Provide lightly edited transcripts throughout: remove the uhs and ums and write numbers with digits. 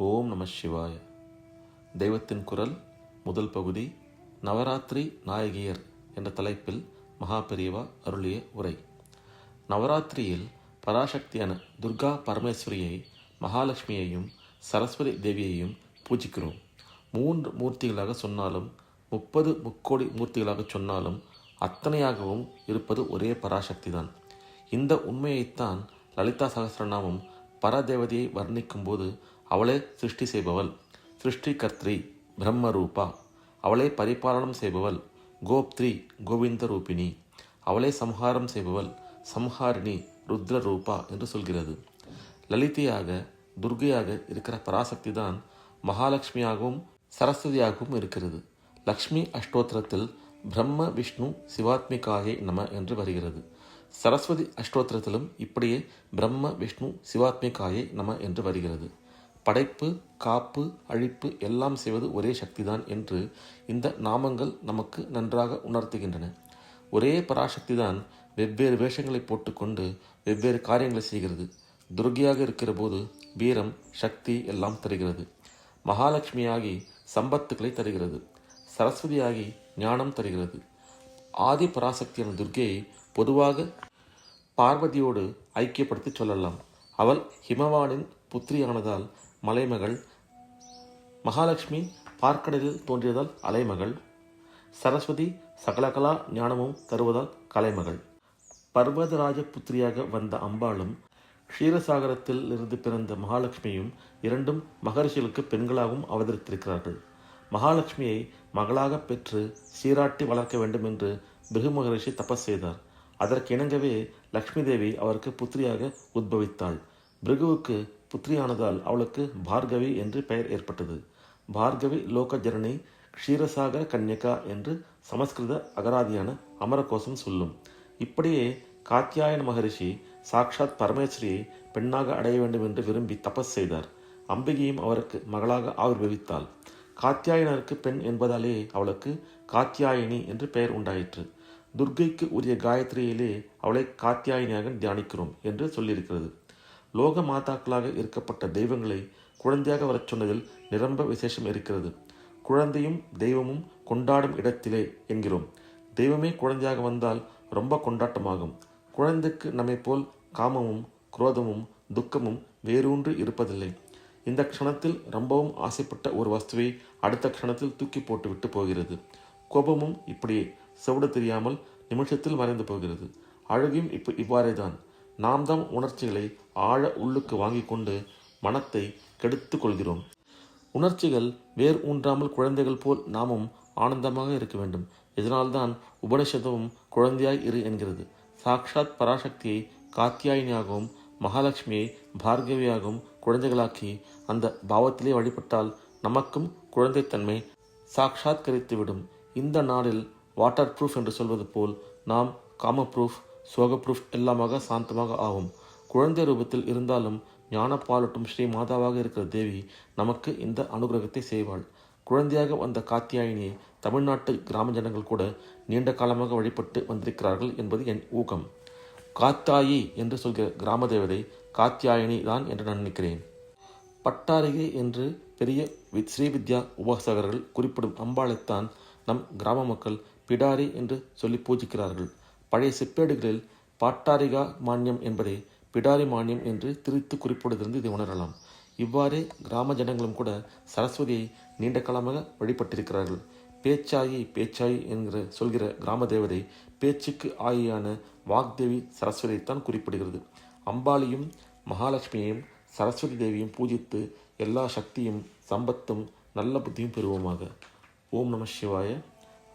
ஓம் நம சிவாய. தெய்வத்தின் குரல் முதல் பகுதி, நவராத்திரி நாயகியர் என்ற தலைப்பில் மகா பெரியவா அருளிய உரை. நவராத்திரியில் பராசக்தியான துர்கா பரமேஸ்வரியை, மகாலட்சுமியையும் சரஸ்வதி தேவியையும் பூஜிக்கிறோம். 3 மூர்த்திகளாக சொன்னாலும் 30 முக்கோடி மூர்த்திகளாக சொன்னாலும் அத்தனையாகவும் இருப்பது ஒரே பராசக்தி தான். இந்த உண்மையைத்தான் லலிதா சகஸ்ரநாமம் பரதேவதையை வர்ணிக்கும் போது அவளே சிருஷ்டி செய்பவள், சிருஷ்டி கர்த்ரி பிரம்ம ரூபா, அவளே பரிபாலனம் செய்பவள், கோப்த்ரி கோவிந்த ரூபிணி, அவளே சம்ஹாரம் செய்பவள், சம்ஹாரிணி ருத்ர ரூபா என்று சொல்கிறது. லலிதையாக துர்கையாக இருக்கிற பராசக்தி தான் மகாலட்சுமியாகவும் சரஸ்வதியாகவும் இருக்கிறது. லக்ஷ்மி அஷ்டோத்திரத்தில் பிரம்ம விஷ்ணு சிவாத்மிகாயை நம என்று வருகிறது. சரஸ்வதி அஷ்டோத்திரத்திலும் இப்படியே பிரம்ம விஷ்ணு சிவாத்மிகாயை நம என்று வருகிறது. படைப்பு, காப்பு, அழிப்பு எல்லாம் செய்வது ஒரே சக்திதான் என்று இந்த நாமங்கள் நமக்கு நன்றாக உணர்த்துகின்றன. ஒரே பராசக்தி தான் வெவ்வேறு வேஷங்களை போட்டுக்கொண்டு வெவ்வேறு காரியங்களை செய்கிறது. துர்கையாக இருக்கிற போது வீரம், சக்தி எல்லாம் தருகிறது. மகாலட்சுமியாகி சம்பத்துக்களை தருகிறது. சரஸ்வதியாகி ஞானம் தருகிறது. ஆதி பராசக்தியான துர்கையை பொதுவாக பார்வதியோடு ஐக்கியப்படுத்தி சொல்லலாம். அவள் ஹிமவானின் புத்திரியானதால் மலைமகள், மகாலட்சுமி பார்க்கடலில் தோன்றியதால் அலைமகள், சரஸ்வதி சகலகலா ஞானமும் தருவதால் கலைமகள். பர்வதராஜ புத்திரியாக வந்த அம்பாளும் க்ஷீரசாகரத்தில் இருந்து பிறந்த மகாலட்சுமியும் இரண்டும் மகரிஷிகளுக்கு பெண்களாகவும் அவதரித்திருக்கிறார்கள். மகாலட்சுமியை மகளாக பெற்று சீராட்டி வளர்க்க வேண்டும் என்று பிருகு மகரிஷி தபஸ் செய்தார். அதற்கு இணங்கவே லக்ஷ்மி தேவி அவருக்கு புத்திரியாக உத்பவித்தாள். பிருகுவுக்கு புத்திரியானதால் அவளுக்கு பார்கவி என்று பெயர் ஏற்பட்டது. பார்கவி லோக ஜனனி க்ஷீரசாகர கன்யகா என்று சமஸ்கிருத அகராதியான அமரகோசம் சொல்லும். இப்படியே காத்யாயன மகரிஷி சாக்ஷாத் பரமேஸ்வரியை பெண்ணாக அடைய வேண்டும் என்று விரும்பி தபஸ் செய்தார். அம்பிகையும் அவருக்கு மகளாக ஆவிர்வவித்தாள். காத்யாயனருக்கு பெண் என்பதாலே அவளுக்கு காத்யாயினி என்று பெயர் உண்டாயிற்று. துர்கைக்கு உரிய காயத்ரியிலே அவளை காத்யாயினியாக தியானிக்கிறோம் என்று சொல்லியிருக்கிறது. லோக மாதாக்களாக இருக்கப்பட்ட தெய்வங்களை குழந்தையாக வரச் சொன்னதில் நிரம்ப விசேஷம் இருக்கிறது. குழந்தையும் தெய்வமும் கொண்டாடும் இடத்திலே என்கிறோம். தெய்வமே குழந்தையாக வந்தால் ரொம்ப கொண்டாட்டமாகும். குழந்தைக்கு நம்மை போல் காமமும் குரோதமும் துக்கமும் வேரூன்றி இருப்பதில்லை. இந்த க்ஷணத்தில் ரொம்பவும் ஆசைப்பட்ட ஒரு வஸ்துவை அடுத்த க்ஷணத்தில் தூக்கி போட்டு விட்டு போகிறது. கோபமும் இப்படியே செவிட தெரியாமல் நிமிஷத்தில் மறைந்து போகிறது. அழகையும் இவ்வாறே தான். நாம் தான் உணர்ச்சிகளை ஆழ உள்ளுக்கு வாங்கி கொண்டு மனத்தை கெடுத்து கொள்கிறோம். உணர்ச்சிகள் வேர் ஊன்றாமல் குழந்தைகள் போல் நாமும் ஆனந்தமாக இருக்க வேண்டும். இதனால்தான் உபனிஷதமும் குழந்தையாய் இரு என்கிறது. சாக்ஷாத் பராசக்தியை காத்யாயினியாகவும் மகாலட்சுமியை பார்கவியாகவும் குழந்தைகளாக்கி அந்த பாவத்திலே வழிபட்டால் நமக்கும் குழந்தைத்தன்மை சாக்ஷாத்கரித்துவிடும். இந்த நாளில் வாட்டர் ப்ரூஃப் என்று சொல்வது போல் நாம் காம ப்ரூஃப், சோக ப்ரூஃப் எல்லாமாக சாந்தமாக ஆகும். குழந்தை ரூபத்தில் இருந்தாலும் ஞானப்பாலட்டும் ஸ்ரீ மாதாவாக இருக்கிற தேவி நமக்கு இந்த அனுகிரகத்தை செய்வாள். குழந்தையாக வந்த காத்யாயினியை தமிழ்நாட்டு கிராம ஜனங்கள் கூட நீண்ட காலமாக வழிபட்டு வந்திருக்கிறார்கள் என்பது என் ஊகம். காத்தாயி என்று சொல்கிற கிராம தேவதை காத்யாயினி தான் என்று நான் நினைக்கிறேன். பட்டாரிகை என்று பெரிய ஸ்ரீவித்யா உபாசகர்கள் குறிப்பிடும் அம்பாளைத்தான் நம் கிராம மக்கள் பிடாரி என்று சொல்லி பூஜிக்கிறார்கள். பழைய செப்பேடுகளில் பாட்டாரிகா மானியம் என்பதை பிடாரி மானியம் என்று திரித்து குறிப்பிடுவதிலிருந்து இதை உணரலாம். இவ்வாறே கிராம ஜனங்களும் கூட சரஸ்வதியை நீண்ட காலமாக வழிபட்டிருக்கிறார்கள். பேச்சாயி பேச்சாயி என்கிற சொல்கிற கிராம தேவதை பேச்சுக்கு ஆயியான வாக்தேவி சரஸ்வதியைத்தான் குறிப்பிடுகிறது. அம்பாளையும் மகாலட்சுமியையும் சரஸ்வதி தேவியும் பூஜித்து எல்லா சக்தியும் சம்பத்தும் நல்ல புத்தியும் பெறுவோமாக. ஓம் நம சிவாய.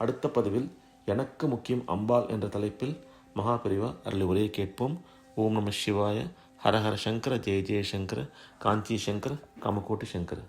அடுத்த பதிவில் எனக்கு முக்கியம் அம்பாள் என்ற தலைப்பில் மகா பெரிவா அருளி உரையை கேட்போம். ஓம் நம சிவாய. ஹரஹர சங்கர, ஜெய ஜெய சங்கர, காஞ்சி சங்கர, காமகோட்டி சங்கர.